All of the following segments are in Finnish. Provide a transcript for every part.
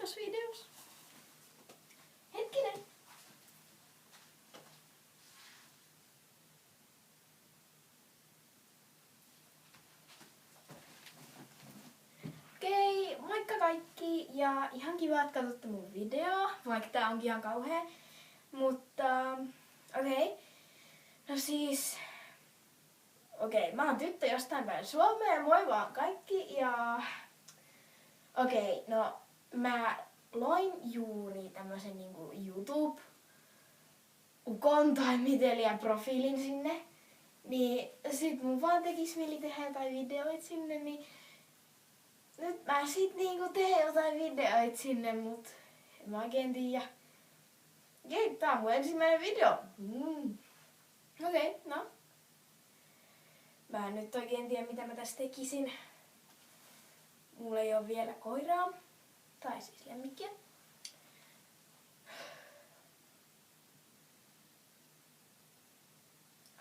tossa videossa. Hetkinen. Okei, moikka kaikki ja ihan kiva, että katsotte mun videoa, vaikka tää onkin ihan kauhea. Mutta okei. No siis mä oon tyttö jostain päin Suomea, moi vaan kaikki ja no mä loin juuri tämmösen niinku YouTube-ukon tai miteliä profiilin sinne. Niin sit mun vaan tekis mieli tehdä jotain videoita sinne, niin nyt mä sit niinku teen jotain videoita sinne, mut en mä oikein tiedä. Okei, tää on mun ensimmäinen video. Okei, no. Mä en nyt oikein tiedä mitä mä tässä tekisin. Mulla ei oo vielä koiraa. Tai siis lemmikkiä.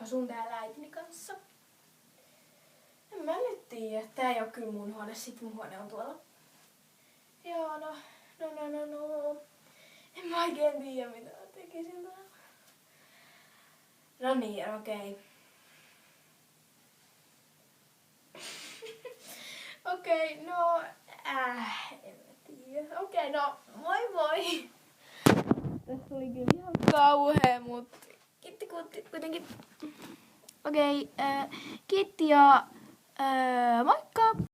Asun täällä äitini kanssa. En mä nyt tiedä. Tää ei oo kyllä mun huone. Sit mun huone on tuolla. Joo, no. En mä oikein tiedä mitä mä tekisin täällä. No niin, okei. Okei, no. En mä tiedä. Okei, no. Moi moi! Tässä oli kyllä ihan kauhea, mut kiitti kuitenkin. Okei, kiitti ja moikka!